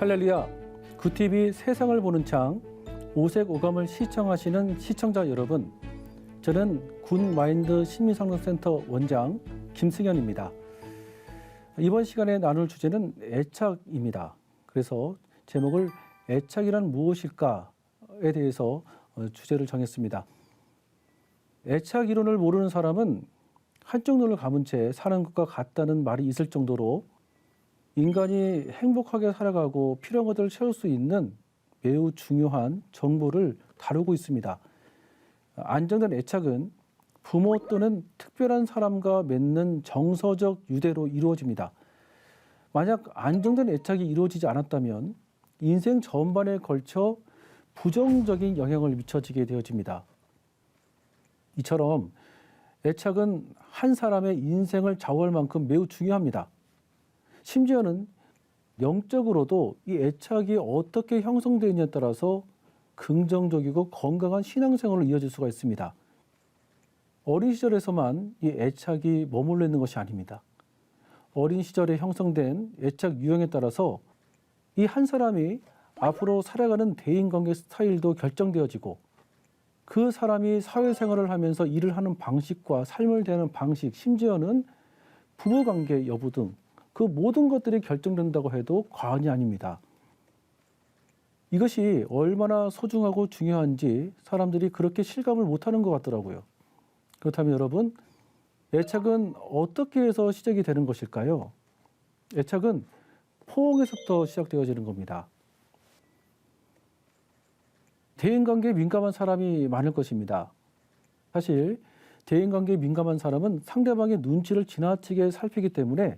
할렐루야, 굿TV 세상을 보는 창, 오색 오감을 시청하시는 시청자 여러분, 저는 굿마인드 심리상담센터 원장 김승현입니다. 이번 시간에 나눌 주제는 애착입니다. 그래서 제목을 애착이란 무엇일까에 대해서 주제를 정했습니다. 애착 이론을 모르는 사람은 한쪽 눈을 감은 채 사는 것과 같다는 말이 있을 정도로 인간이 행복하게 살아가고 필요한 것들을 채울 수 있는 매우 중요한 정보를 다루고 있습니다. 안정된 애착은 부모 또는 특별한 사람과 맺는 정서적 유대로 이루어집니다. 만약 안정된 애착이 이루어지지 않았다면 인생 전반에 걸쳐 부정적인 영향을 미쳐지게 되어집니다. 이처럼 애착은 한 사람의 인생을 좌우할 만큼 매우 중요합니다. 심지어는 영적으로도 이 애착이 어떻게 형성되느냐에 따라서 긍정적이고 건강한 신앙생활을 이어질 수가 있습니다. 어린 시절에서만 이 애착이 머물러 있는 것이 아닙니다. 어린 시절에 형성된 애착 유형에 따라서 이 한 사람이 앞으로 살아가는 대인관계 스타일도 결정되어지고 그 사람이 사회생활을 하면서 일을 하는 방식과 삶을 대하는 방식, 심지어는 부부관계 여부 등 그 모든 것들이 결정된다고 해도 과언이 아닙니다. 이것이 얼마나 소중하고 중요한지 사람들이 그렇게 실감을 못하는 것 같더라고요. 그렇다면 여러분, 애착은 어떻게 해서 시작이 되는 것일까요? 애착은 포옹에서부터 시작되어지는 겁니다. 대인관계에 민감한 사람이 많을 것입니다. 사실 대인관계에 민감한 사람은 상대방의 눈치를 지나치게 살피기 때문에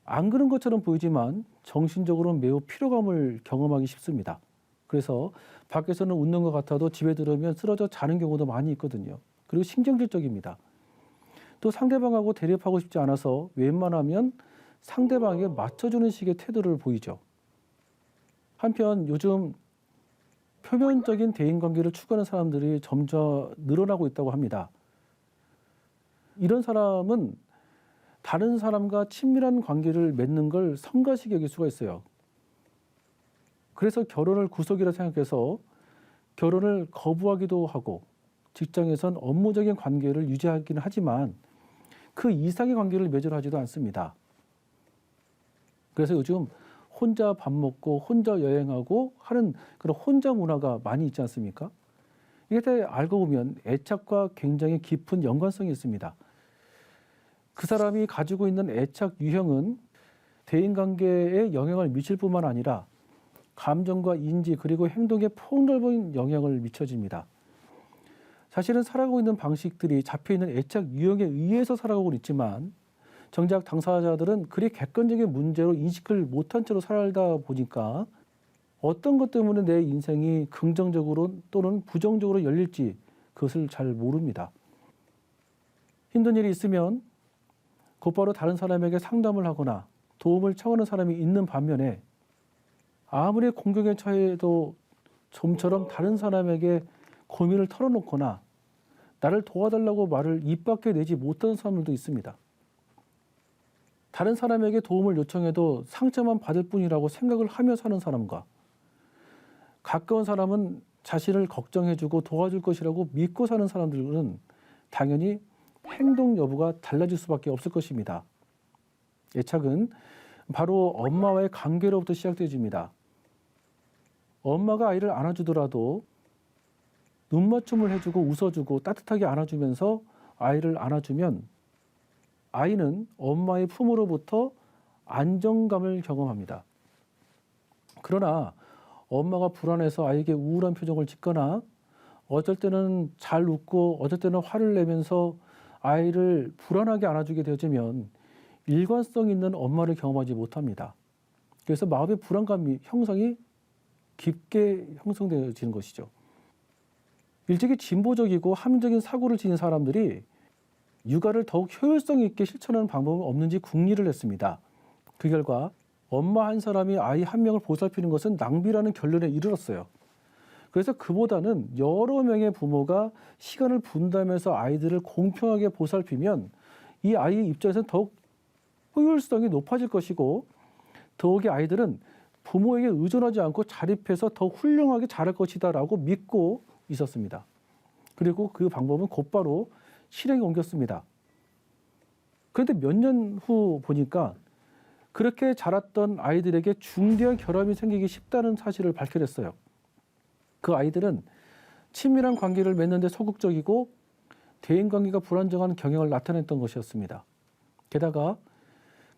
안 그런 것처럼 보이지만 정신적으로는 매우 피로감을 경험하기 쉽습니다. 그래서 밖에서는 웃는 것 같아도 집에 들어오면 쓰러져 자는 경우도 많이 있거든요. 그리고 신경질적입니다. 또 상대방하고 대립하고 싶지 않아서 웬만하면 상대방에게 맞춰주는 식의 태도를 보이죠. 한편 요즘 표면적인 대인관계를 추구하는 사람들이 점점 늘어나고 있다고 합니다. 이런 사람은 다른 사람과 친밀한 관계를 맺는 걸 성가시게 여길 수가 있어요. 그래서 결혼을 구속이라 생각해서 결혼을 거부하기도 하고 직장에선 업무적인 관계를 유지하기는 하지만 그 이상의 관계를 맺으려 하지도 않습니다. 그래서 요즘 혼자 밥 먹고 혼자 여행하고 하는 그런 혼자 문화가 많이 있지 않습니까? 이게 다 알고 보면 애착과 굉장히 깊은 연관성이 있습니다. 그 사람이 가지고 있는 애착 유형은 대인관계에 영향을 미칠 뿐만 아니라 감정과 인지 그리고 행동에 폭넓은 영향을 미쳐집니다. 사실은 살아가고 있는 방식들이 잡혀있는 애착 유형에 의해서 살아가고 있지만 정작 당사자들은 그리 객관적인 문제로 인식을 못한 채로 살다 보니까 어떤 것 때문에 내 인생이 긍정적으로 또는 부정적으로 열릴지 그것을 잘 모릅니다. 힘든 일이 있으면 곧바로 다른 사람에게 상담을 하거나 도움을 청하는 사람이 있는 반면에 아무리 공경에 처해도 좀처럼 다른 사람에게 고민을 털어놓거나 나를 도와달라고 말을 입 밖에 내지 못하는 사람들도 있습니다. 다른 사람에게 도움을 요청해도 상처만 받을 뿐이라고 생각을 하며 사는 사람과 가까운 사람은 자신을 걱정해주고 도와줄 것이라고 믿고 사는 사람들은 당연히 행동 여부가 달라질 수밖에 없을 것입니다. 애착은 바로 엄마와의 관계로부터 시작되어집니다. 엄마가 아이를 안아주더라도 눈맞춤을 해주고 웃어주고 따뜻하게 안아주면서 아이를 안아주면 아이는 엄마의 품으로부터 안정감을 경험합니다. 그러나 엄마가 불안해서 아이에게 우울한 표정을 짓거나 어쩔 때는 잘 웃고 어쩔 때는 화를 내면서 아이를 불안하게 안아주게 되어지면 일관성 있는 엄마를 경험하지 못합니다. 그래서 마음의 불안감이 형성이 깊게 형성되어지는 것이죠. 일찍이 진보적이고 합리적인 사고를 지닌 사람들이 육아를 더욱 효율성 있게 실천하는 방법은 없는지 궁리를 했습니다. 그 결과 엄마 한 사람이 아이 한 명을 보살피는 것은 낭비라는 결론에 이르렀어요. 그래서 그보다는 여러 명의 부모가 시간을 분담해서 아이들을 공평하게 보살피면 이 아이의 입장에서는 더욱 효율성이 높아질 것이고 더욱이 아이들은 부모에게 의존하지 않고 자립해서 더 훌륭하게 자랄 것이다라고 믿고 있었습니다. 그리고 그 방법은 곧바로 실행에 옮겼습니다. 그런데 몇 년 후 보니까 그렇게 자랐던 아이들에게 중대한 결함이 생기기 쉽다는 사실을 밝혀냈어요. 그 아이들은 친밀한 관계를 맺는 데 소극적이고 대인관계가 불안정한 경향을 나타냈던 것이었습니다. 게다가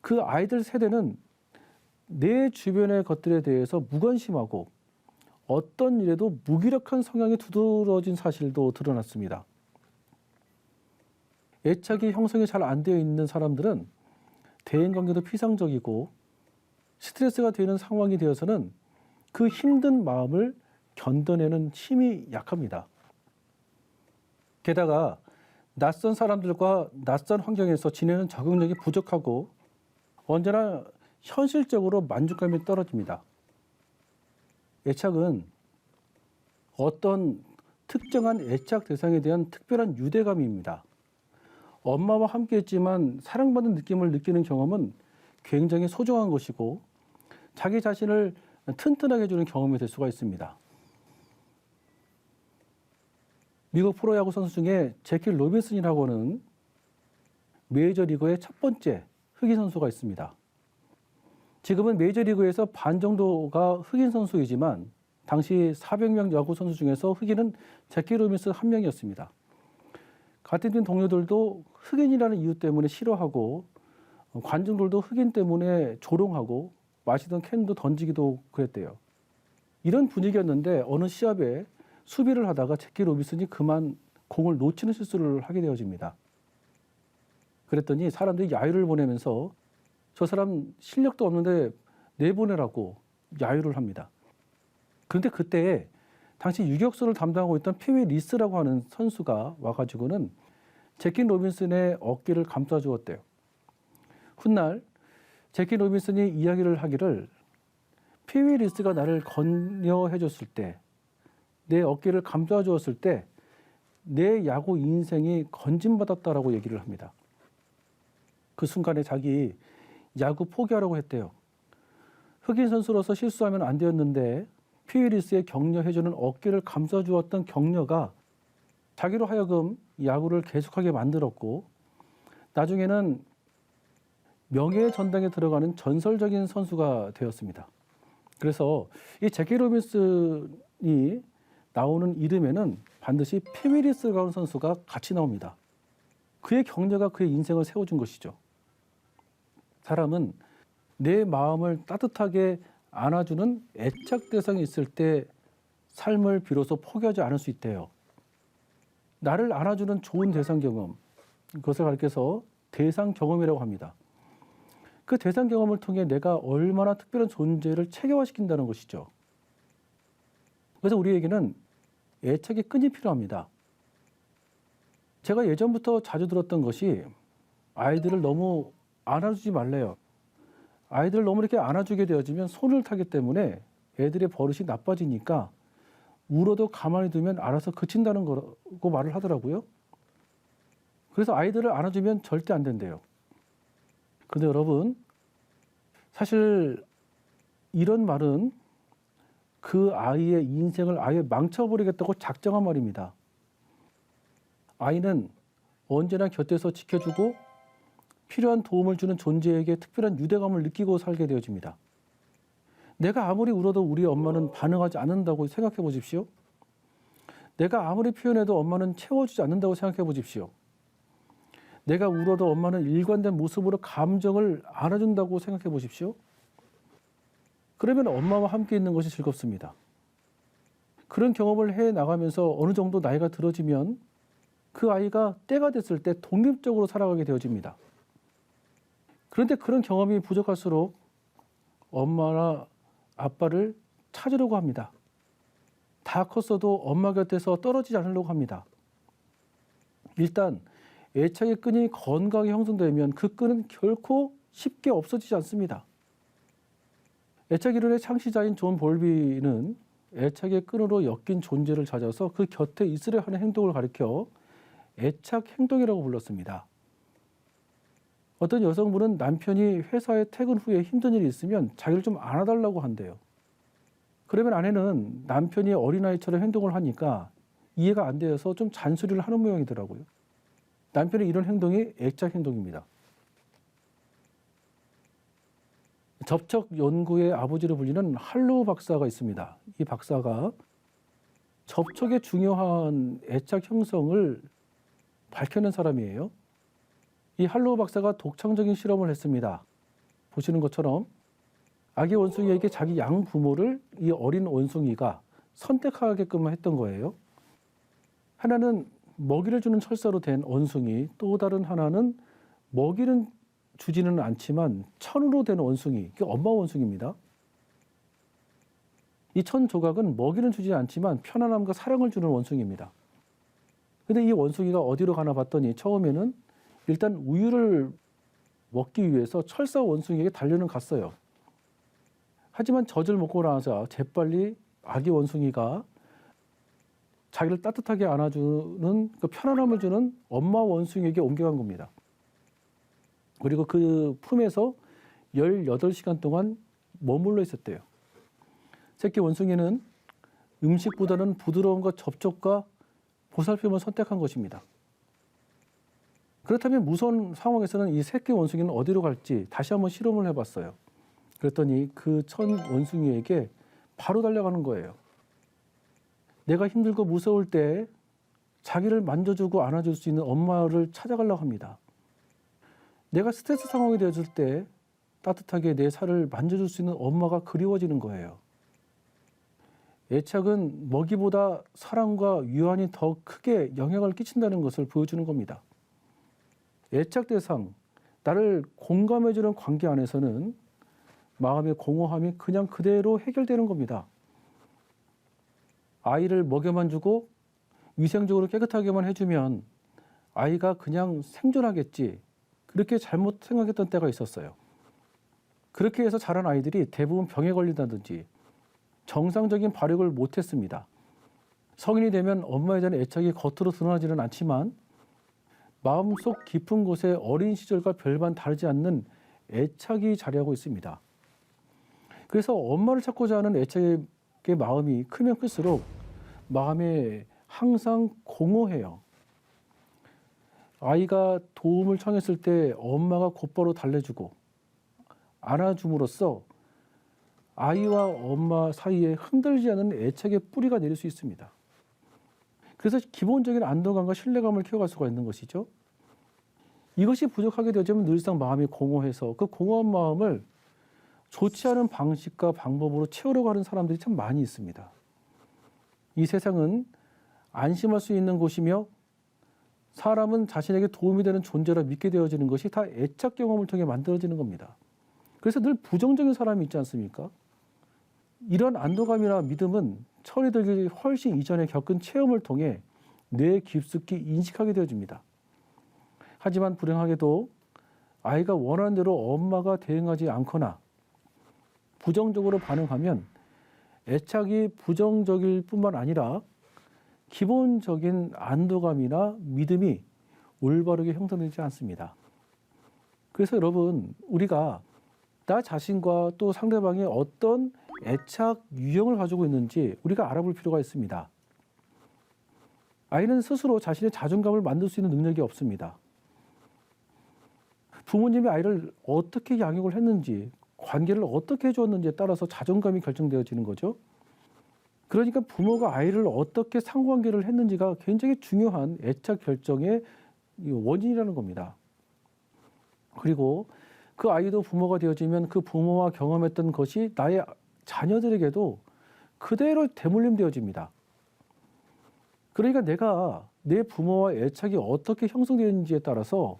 그 아이들 세대는 내 주변의 것들에 대해서 무관심하고 어떤 일에도 무기력한 성향이 두드러진 사실도 드러났습니다. 애착이 형성이 잘 안 되어 있는 사람들은 대인관계도 피상적이고 스트레스가 되는 상황이 되어서는 그 힘든 마음을 견뎌내는 힘이 약합니다. 게다가 낯선 사람들과 낯선 환경에서 지내는 적응력이 부족하고 언제나 현실적으로 만족감이 떨어집니다. 애착은 어떤 특정한 애착 대상에 대한 특별한 유대감입니다. 엄마와 함께 했지만 사랑받는 느낌을 느끼는 경험은 굉장히 소중한 것이고 자기 자신을 튼튼하게 해주는 경험이 될 수가 있습니다. 미국 프로야구 선수 중에 제키 로빈슨이라고 하는 메이저리그의 첫 번째 흑인 선수가 있습니다. 지금은 메이저리그에서 반 정도가 흑인 선수이지만 당시 400명 야구 선수 중에서 흑인은 제키 로빈슨 한 명이었습니다. 같은 팀 동료들도 흑인이라는 이유 때문에 싫어하고 관중들도 흑인 때문에 조롱하고 마시던 캔도 던지기도 그랬대요. 이런 분위기였는데 어느 시합에 수비를 하다가 제키 로빈슨이 그만 공을 놓치는 실수를 하게 되어집니다. 그랬더니 사람들이 야유를 보내면서 저 사람 실력도 없는데 내보내라고 야유를 합니다. 그런데 그때 당시 유격수를 담당하고 있던 피위 리스라고 하는 선수가 와가지고는 제키 로빈슨의 어깨를 감싸주었대요. 훗날 제키 로빈슨이 이야기를 하기를 피위 리스가 나를 건여해줬을 때, 내 어깨를 감싸주었을 때 내 야구 인생이 건진받았다라고 얘기를 합니다. 그 순간에 자기 야구 포기하라고 했대요. 흑인 선수로서 실수하면 안 되었는데 피위 리스의 격려해주는 어깨를 감싸주었던 격려가 자기로 하여금 야구를 계속하게 만들었고 나중에는 명예의 전당에 들어가는 전설적인 선수가 되었습니다. 그래서 이 제키 로빈슨이 나오는 이름에는 반드시 피위 리스라는 선수가 같이 나옵니다. 그의 격려가 그의 인생을 세워준 것이죠. 사람은 내 마음을 따뜻하게 안아주는 애착 대상이 있을 때 삶을 비로소 포기하지 않을 수 있대요. 나를 안아주는 좋은 대상 경험, 그것을 가리켜서 대상 경험이라고 합니다. 그 대상 경험을 통해 내가 얼마나 특별한 존재를 체계화시킨다는 것이죠. 그래서 우리에게는 애착의 끈이 필요합니다. 제가 예전부터 자주 들었던 것이 아이들을 너무 안아주지 말래요. 아이들을 너무 이렇게 안아주게 되어지면 손을 타기 때문에 애들의 버릇이 나빠지니까 울어도 가만히 두면 알아서 그친다는 거라고 말을 하더라고요. 그래서 아이들을 안아주면 절대 안 된대요. 그런데 여러분, 사실 이런 말은 그 아이의 인생을 아예 망쳐버리겠다고 작정한 말입니다. 아이는 언제나 곁에서 지켜주고 필요한 도움을 주는 존재에게 특별한 유대감을 느끼고 살게 되어집니다. 내가 아무리 울어도 우리 엄마는 반응하지 않는다고 생각해 보십시오. 내가 아무리 표현해도 엄마는 채워주지 않는다고 생각해 보십시오. 내가 울어도 엄마는 일관된 모습으로 감정을 안아준다고 생각해 보십시오. 그러면 엄마와 함께 있는 것이 즐겁습니다. 그런 경험을 해 나가면서 어느 정도 나이가 들어지면 그 아이가 때가 됐을 때 독립적으로 살아가게 되어집니다. 그런데 그런 경험이 부족할수록 엄마나 아빠를 찾으려고 합니다. 다 컸어도 엄마 곁에서 떨어지지 않으려고 합니다. 일단 애착의 끈이 건강하게 형성되면 그 끈은 결코 쉽게 없어지지 않습니다. 애착 이론의 창시자인 존 볼비는 애착의 끈으로 엮인 존재를 찾아서 그 곁에 있으려 하는 행동을 가리켜 애착 행동이라고 불렀습니다. 어떤 여성분은 남편이 회사에 퇴근 후에 힘든 일이 있으면 자기를 좀 안아달라고 한대요. 그러면 아내는 남편이 어린아이처럼 행동을 하니까 이해가 안 되어서 좀 잔소리를 하는 모양이더라고요. 남편의 이런 행동이 애착 행동입니다. 접촉 연구의 아버지로 불리는 할로우 박사가 있습니다. 이 박사가 접촉의 중요한 애착 형성을 밝혀낸 사람이에요. 이 할로우 박사가 독창적인 실험을 했습니다. 보시는 것처럼 아기 원숭이에게 자기 양 부모를 이 어린 원숭이가 선택하게끔 했던 거예요. 하나는 먹이를 주는 철사로 된 원숭이, 또 다른 하나는 먹이는 주지는 않지만 천으로 된 원숭이, 그게 엄마 원숭이입니다. 이 천 조각은 먹이는 주지 않지만 편안함과 사랑을 주는 원숭이입니다. 근데 이 원숭이가 어디로 가나 봤더니 처음에는 일단 우유를 먹기 위해서 철사 원숭이에게 달려는 갔어요. 하지만 젖을 먹고 나서 재빨리 아기 원숭이가 자기를 따뜻하게 안아주는 그 편안함을 주는 엄마 원숭이에게 옮겨간 겁니다. 그리고 그 품에서 18시간 동안 머물러 있었대요. 새끼 원숭이는 음식보다는 부드러움과 접촉과 보살핌을 선택한 것입니다. 그렇다면 무서운 상황에서는 이 새끼 원숭이는 어디로 갈지 다시 한번 실험을 해봤어요. 그랬더니 그 천 원숭이에게 바로 달려가는 거예요. 내가 힘들고 무서울 때 자기를 만져주고 안아줄 수 있는 엄마를 찾아가려고 합니다. 내가 스트레스 상황이 되었을 때 따뜻하게 내 살을 만져줄 수 있는 엄마가 그리워지는 거예요. 애착은 먹이보다 사랑과 유한이 더 크게 영향을 끼친다는 것을 보여주는 겁니다. 애착 대상, 나를 공감해주는 관계 안에서는 마음의 공허함이 그냥 그대로 해결되는 겁니다. 아이를 먹여만 주고 위생적으로 깨끗하게만 해주면 아이가 그냥 생존하겠지, 그렇게 잘못 생각했던 때가 있었어요. 그렇게 해서 자란 아이들이 대부분 병에 걸린다든지 정상적인 발육을 못했습니다. 성인이 되면 엄마에 대한 애착이 겉으로 드러나지는 않지만 마음속 깊은 곳에 어린 시절과 별반 다르지 않는 애착이 자리하고 있습니다. 그래서 엄마를 찾고자 하는 애착의 마음이 크면 클수록 마음에 항상 공허해요. 아이가 도움을 청했을 때 엄마가 곧바로 달래주고 안아줌으로써 아이와 엄마 사이에 흔들지 않는 애착의 뿌리가 내릴 수 있습니다. 그래서 기본적인 안도감과 신뢰감을 키워갈 수가 있는 것이죠. 이것이 부족하게 되어지면 늘상 마음이 공허해서 그 공허한 마음을 좋지 않은 방식과 방법으로 채우려고 하는 사람들이 참 많이 있습니다. 이 세상은 안심할 수 있는 곳이며 사람은 자신에게 도움이 되는 존재라 믿게 되어지는 것이 다 애착 경험을 통해 만들어지는 겁니다. 그래서 늘 부정적인 사람이 있지 않습니까? 이런 안도감이나 믿음은 철이 들기 훨씬 이전에 겪은 체험을 통해 뇌에 깊숙이 인식하게 되어집니다. 하지만 불행하게도 아이가 원하는 대로 엄마가 대응하지 않거나 부정적으로 반응하면 애착이 부정적일 뿐만 아니라 기본적인 안도감이나 믿음이 올바르게 형성되지 않습니다. 그래서 여러분, 우리가 나 자신과 또 상대방이 어떤 애착 유형을 가지고 있는지 우리가 알아볼 필요가 있습니다. 아이는 스스로 자신의 자존감을 만들 수 있는 능력이 없습니다. 부모님이 아이를 어떻게 양육을 했는지, 관계를 어떻게 해주었는지에 따라서 자존감이 결정되어지는 거죠. 그러니까 부모가 아이를 어떻게 상관계를 했는지가 굉장히 중요한 애착 결정의 원인이라는 겁니다. 그리고 그 아이도 부모가 되어지면 그 부모와 경험했던 것이 나의 자녀들에게도 그대로 대물림되어집니다. 그러니까 내가 내 부모와 애착이 어떻게 형성되는지에 따라서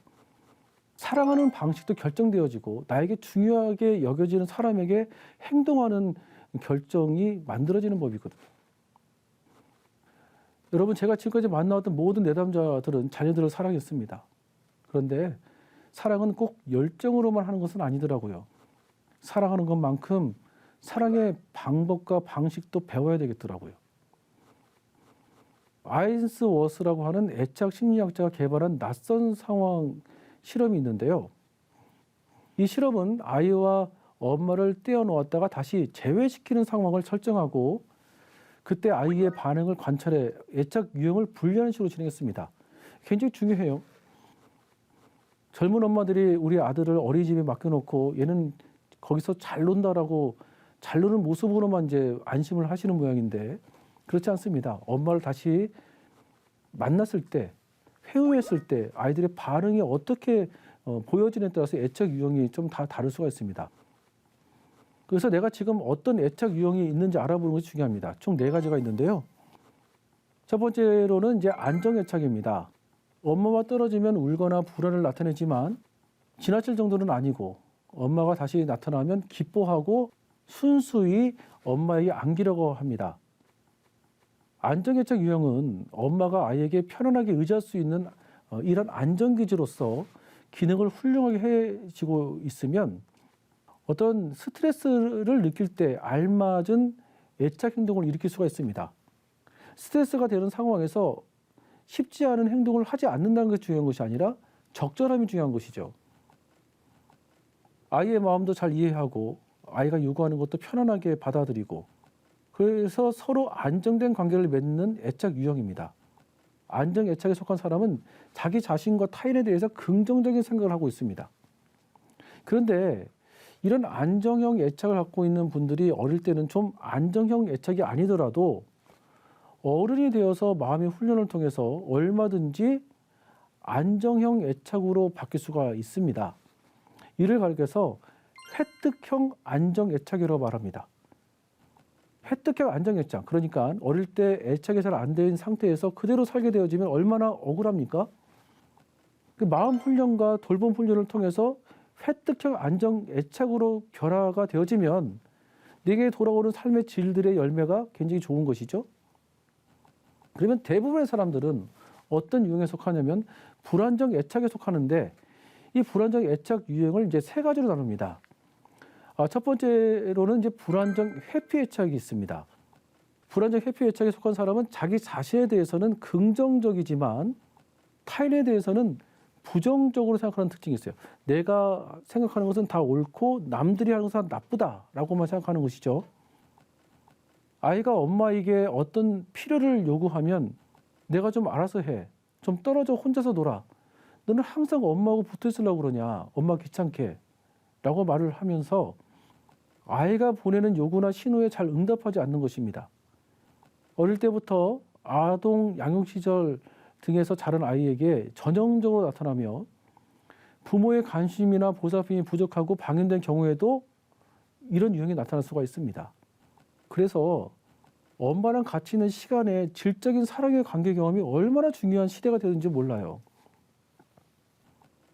사랑하는 방식도 결정되어지고 나에게 중요하게 여겨지는 사람에게 행동하는 결정이 만들어지는 법이거든요. 여러분, 제가 지금까지 만나왔던 모든 내담자들은 자녀들을 사랑했습니다. 그런데 사랑은 꼭 열정으로만 하는 것은 아니더라고요. 사랑하는 것만큼 사랑의 방법과 방식도 배워야 되겠더라고요. 아인스워스라고 하는 애착 심리학자가 개발한 낯선 상황 실험이 있는데요. 이 실험은 아이와 엄마를 떼어놓았다가 다시 제외시키는 상황을 설정하고 그때 아이의 반응을 관찰해 애착 유형을 분류하는 식으로 진행했습니다. 굉장히 중요해요. 젊은 엄마들이 우리 아들을 어린이집에 맡겨놓고 얘는 거기서 잘 논다라고 잘 노는 모습으로만 이제 안심을 하시는 모양인데 그렇지 않습니다. 엄마를 다시 만났을 때, 회유했을 때 아이들의 반응이 어떻게 보여지느냐에 따라서 애착 유형이 좀 다 다를 수가 있습니다. 그래서 내가 지금 어떤 애착 유형이 있는지 알아보는 것이 중요합니다. 총 4가지가 있는데요. 첫 번째로는 이제 안정애착입니다. 엄마와 떨어지면 울거나 불안을 나타내지만 지나칠 정도는 아니고 엄마가 다시 나타나면 기뻐하고 순수히 엄마에게 안기려고 합니다. 안정애착 유형은 엄마가 아이에게 편안하게 의지할 수 있는 이런 안정기지로서 기능을 훌륭하게 해지고 있으면 어떤 스트레스를 느낄 때 알맞은 애착 행동을 일으킬 수가 있습니다. 스트레스가 되는 상황에서 쉽지 않은 행동을 하지 않는다는 것이 중요한 것이 아니라 적절함이 중요한 것이죠. 아이의 마음도 잘 이해하고 아이가 요구하는 것도 편안하게 받아들이고 그래서 서로 안정된 관계를 맺는 애착 유형입니다. 안정 애착에 속한 사람은 자기 자신과 타인에 대해서 긍정적인 생각을 하고 있습니다. 그런데 이런 안정형 애착을 갖고 있는 분들이 어릴 때는 좀 안정형 애착이 아니더라도 어른이 되어서 마음의 훈련을 통해서 얼마든지 안정형 애착으로 바뀔 수가 있습니다. 이를 가리켜서 획득형 안정 애착이라고 말합니다. 획득형 안정 애착, 그러니까 어릴 때 애착이 잘 안 된 상태에서 그대로 살게 되어지면 얼마나 억울합니까? 그 마음 훈련과 돌봄 훈련을 통해서 획득형 안정 애착으로 변화가 되어지면 내게 돌아오는 삶의 질들의 열매가 굉장히 좋은 것이죠. 그러면 대부분의 사람들은 어떤 유형에 속하냐면 불안정 애착에 속하는데 이 불안정 애착 유형을 이제 3가지로 나눕니다. 첫 번째로는 이제 불안정 회피 애착이 있습니다. 불안정 회피 애착에 속한 사람은 자기 자신에 대해서는 긍정적이지만 타인에 대해서는 부정적으로 생각하는 특징이 있어요. 내가 생각하는 것은 다 옳고 남들이 하는 것은 다 나쁘다라고만 생각하는 것이죠. 아이가 엄마에게 어떤 필요를 요구하면 내가 좀 알아서 해. 좀 떨어져 혼자서 놀아. 너는 항상 엄마하고 붙어 있으려고 그러냐. 엄마 귀찮게. 라고 말을 하면서 아이가 보내는 요구나 신호에 잘 응답하지 않는 것입니다. 어릴 때부터 아동 양육시절 등에서 자란 아이에게 전형적으로 나타나며 부모의 관심이나 보살핌이 부족하고 방연된 경우에도 이런 유형이 나타날 수가 있습니다. 그래서 엄마랑 같이 있는 시간에 질적인 사랑의 관계 경험이 얼마나 중요한 시대가 되는지 몰라요.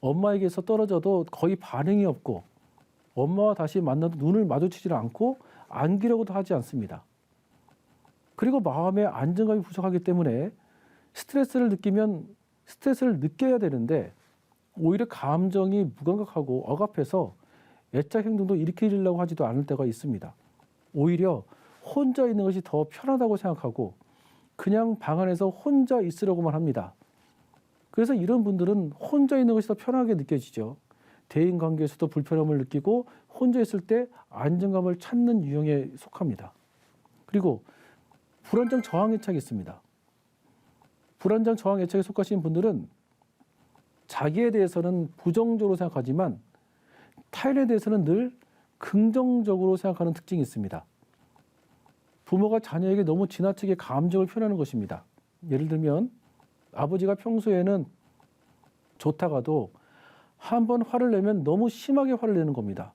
엄마에게서 떨어져도 거의 반응이 없고 엄마와 다시 만나도 눈을 마주치지 않고 안기려고도 하지 않습니다. 그리고 마음의 안정감이 부족하기 때문에 스트레스를 느끼면 스트레스를 느껴야 되는데 오히려 감정이 무감각하고 억압해서 애착 행동도 일으키려고 하지도 않을 때가 있습니다. 오히려 혼자 있는 것이 더 편하다고 생각하고 그냥 방 안에서 혼자 있으려고만 합니다. 그래서 이런 분들은 혼자 있는 것이 더 편하게 느껴지죠. 대인관계에서도 불편함을 느끼고 혼자 있을 때 안정감을 찾는 유형에 속합니다. 그리고 불안정 저항 애착이 있습니다. 불안정 저항 애착에 속하신 분들은 자기에 대해서는 부정적으로 생각하지만 타인에 대해서는 늘 긍정적으로 생각하는 특징이 있습니다. 부모가 자녀에게 너무 지나치게 감정을 표현하는 것입니다. 예를 들면 아버지가 평소에는 좋다가도 한번 화를 내면 너무 심하게 화를 내는 겁니다.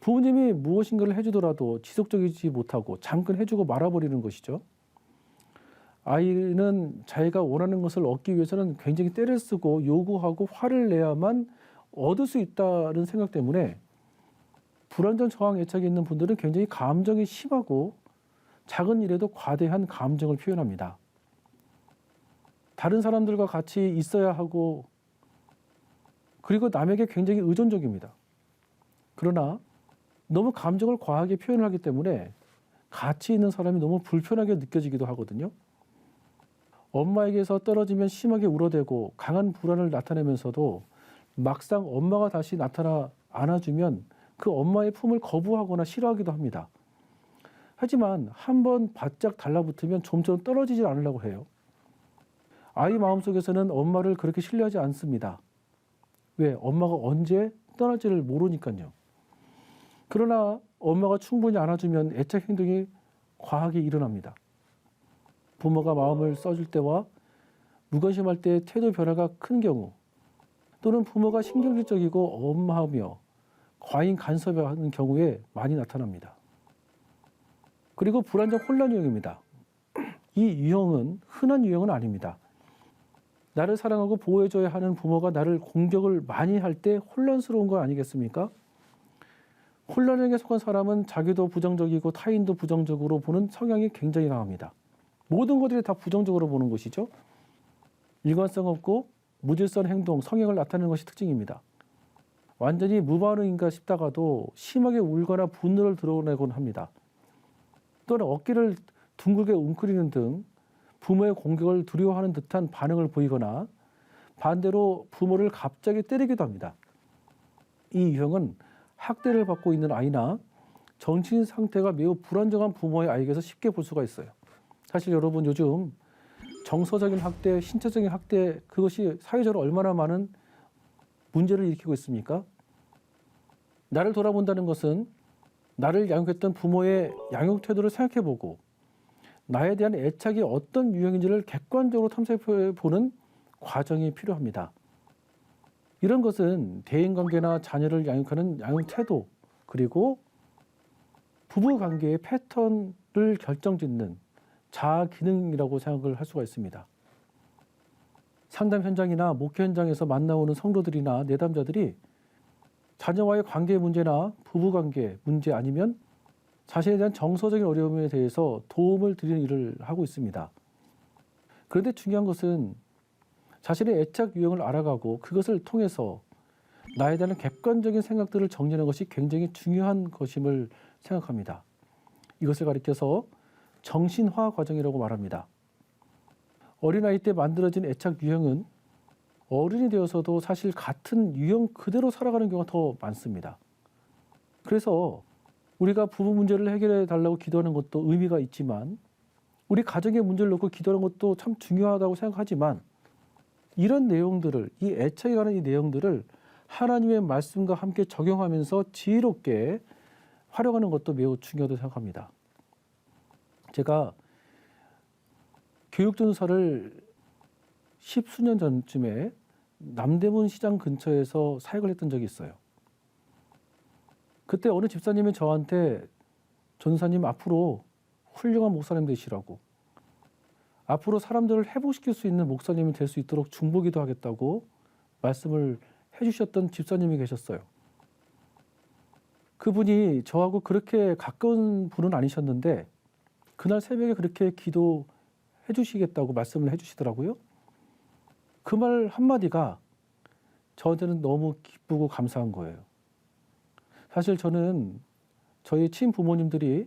부모님이 무엇인가를 해주더라도 지속적이지 못하고 잠깐 해주고 말아버리는 것이죠. 아이는 자기가 원하는 것을 얻기 위해서는 굉장히 떼를 쓰고 요구하고 화를 내야만 얻을 수 있다는 생각 때문에 불안정 저항 애착이 있는 분들은 굉장히 감정이 심하고 작은 일에도 과대한 감정을 표현합니다. 다른 사람들과 같이 있어야 하고 그리고 남에게 굉장히 의존적입니다. 그러나 너무 감정을 과하게 표현을 하기 때문에 같이 있는 사람이 너무 불편하게 느껴지기도 하거든요. 엄마에게서 떨어지면 심하게 울어대고 강한 불안을 나타내면서도 막상 엄마가 다시 나타나 안아주면 그 엄마의 품을 거부하거나 싫어하기도 합니다. 하지만 한번 바짝 달라붙으면 좀처럼 떨어지질 않으려고 해요. 아이 마음속에서는 엄마를 그렇게 신뢰하지 않습니다. 왜? 엄마가 언제 떠날지를 모르니까요. 그러나 엄마가 충분히 안아주면 애착 행동이 과하게 일어납니다. 부모가 마음을 써줄 때와 무관심할 때 태도 변화가 큰 경우, 또는 부모가 신경질적이고 엄하며 과잉 간섭하는 경우에 많이 나타납니다. 그리고 불안정 혼란 유형입니다. 이 유형은 흔한 유형은 아닙니다. 나를 사랑하고 보호해줘야 하는 부모가 나를 공격을 많이 할 때 혼란스러운 거 아니겠습니까? 혼란형에 속한 사람은 자기도 부정적이고 타인도 부정적으로 보는 성향이 굉장히 강합니다. 모든 것들이 다 부정적으로 보는 것이죠. 일관성 없고 무질서한 행동, 성향을 나타내는 것이 특징입니다. 완전히 무반응인가 싶다가도 심하게 울거나 분노를 드러내곤 합니다. 또는 어깨를 둥글게 웅크리는 등 부모의 공격을 두려워하는 듯한 반응을 보이거나 반대로 부모를 갑자기 때리기도 합니다. 이 유형은 학대를 받고 있는 아이나 정신 상태가 매우 불안정한 부모의 아이에게서 쉽게 볼 수가 있어요. 사실 여러분 요즘 정서적인 학대, 신체적인 학대, 그것이 사회적으로 얼마나 많은 문제를 일으키고 있습니까? 나를 돌아본다는 것은 나를 양육했던 부모의 양육 태도를 생각해보고 나에 대한 애착이 어떤 유형인지를 객관적으로 탐색해보는 과정이 필요합니다. 이런 것은 대인관계나 자녀를 양육하는 양육 태도, 그리고 부부관계의 패턴을 결정짓는 자아 기능이라고 생각을 할 수가 있습니다. 상담 현장이나 목회 현장에서 만나오는 성도들이나 내담자들이 자녀와의 관계 문제나 부부관계 문제 아니면 자신에 대한 정서적인 어려움에 대해서 도움을 드리는 일을 하고 있습니다. 그런데 중요한 것은 자신의 애착 유형을 알아가고 그것을 통해서 나에 대한 객관적인 생각들을 정리하는 것이 굉장히 중요한 것임을 생각합니다. 이것을 가리켜서 정신화 과정이라고 말합니다. 어린아이 때 만들어진 애착 유형은 어른이 되어서도 사실 같은 유형 그대로 살아가는 경우가 더 많습니다. 그래서 우리가 부부 문제를 해결해 달라고 기도하는 것도 의미가 있지만 우리 가정의 문제를 놓고 기도하는 것도 참 중요하다고 생각하지만 이런 내용들을, 이 애착에 관한 이 내용들을 하나님의 말씀과 함께 적용하면서 지혜롭게 활용하는 것도 매우 중요하다고 생각합니다. 제가 교육전도사를 10수년 전쯤에 남대문 시장 근처에서 사역을 했던 적이 있어요. 그때 어느 집사님이 저한테 전사님 앞으로 훌륭한 목사님 되시라고, 앞으로 사람들을 회복시킬 수 있는 목사님이 될 수 있도록 중보기도 하겠다고 말씀을 해주셨던 집사님이 계셨어요. 그분이 저하고 그렇게 가까운 분은 아니셨는데 그날 새벽에 그렇게 기도해 주시겠다고 말씀을 해주시더라고요. 그 말 한마디가 저한테는 너무 기쁘고 감사한 거예요. 사실 저는 저희 친부모님들이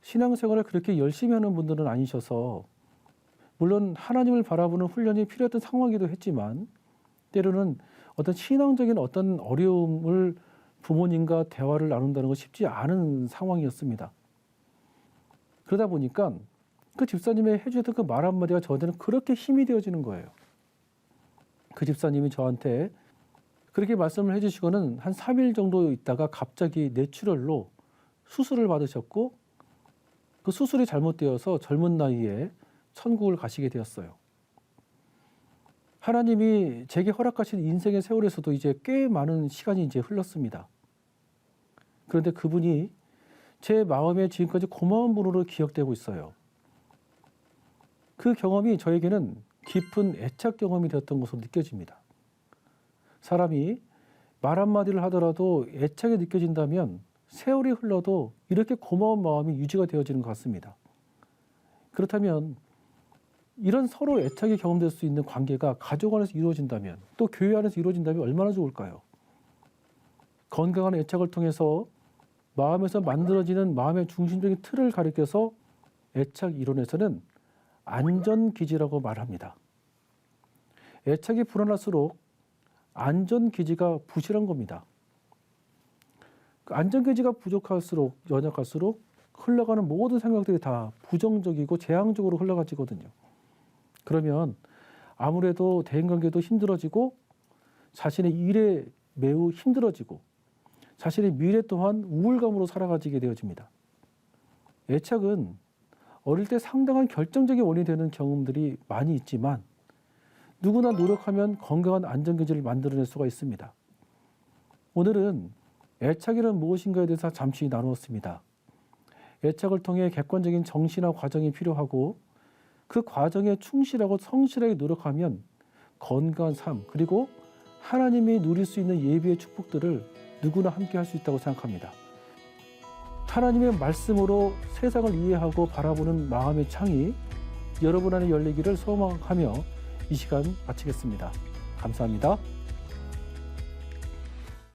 신앙생활을 그렇게 열심히 하는 분들은 아니셔서 물론 하나님을 바라보는 훈련이 필요했던 상황이기도 했지만 때로는 어떤 신앙적인 어떤 어려움을 부모님과 대화를 나눈다는 것이 쉽지 않은 상황이었습니다. 그러다 보니까 그 집사님의 해주셨던 그 말 한마디가 저한테는 그렇게 힘이 되어지는 거예요. 그 집사님이 저한테 그렇게 말씀을 해주시고는 한 3일 정도 있다가 갑자기 뇌출혈로 수술을 받으셨고 그 수술이 잘못되어서 젊은 나이에 천국을 가시게 되었어요. 하나님이 제게 허락하신 인생의 세월에서도 이제 꽤 많은 시간이 이제 흘렀습니다. 그런데 그분이 제 마음에 지금까지 고마운 분으로 기억되고 있어요. 그 경험이 저에게는 깊은 애착 경험이 되었던 것으로 느껴집니다. 사람이 말 한마디를 하더라도 애착이 느껴진다면 세월이 흘러도 이렇게 고마운 마음이 유지가 되어지는 것 같습니다. 그렇다면 이런 서로 애착이 경험될 수 있는 관계가 가족 안에서 이루어진다면 또 교회 안에서 이루어진다면 얼마나 좋을까요? 건강한 애착을 통해서 마음에서 만들어지는 마음의 중심적인 틀을 가리켜서 애착 이론에서는 안전기지라고 말합니다. 애착이 불안할수록 안전기지가 부실한 겁니다. 그 안전기지가 부족할수록 연약할수록 흘러가는 모든 생각들이 다 부정적이고 재앙적으로 흘러가지거든요. 그러면 아무래도 대인관계도 힘들어지고 자신의 일에 매우 힘들어지고 자신의 미래 또한 우울감으로 살아가지게 되어집니다. 애착은 어릴 때 상당한 결정적인 원인이 되는 경험들이 많이 있지만 누구나 노력하면 건강한 안전기지를 만들어낼 수가 있습니다. 오늘은 애착이란 무엇인가에 대해서 잠시 나누었습니다. 애착을 통해 객관적인 정신화 과정이 필요하고 그 과정에 충실하고 성실하게 노력하면 건강한 삶 그리고 하나님이 누릴 수 있는 예비의 축복들을 누구나 함께 할 수 있다고 생각합니다. 하나님의 말씀으로 세상을 이해하고 바라보는 마음의 창이 여러분 안에 열리기를 소망하며 이 시간 마치겠습니다. 감사합니다.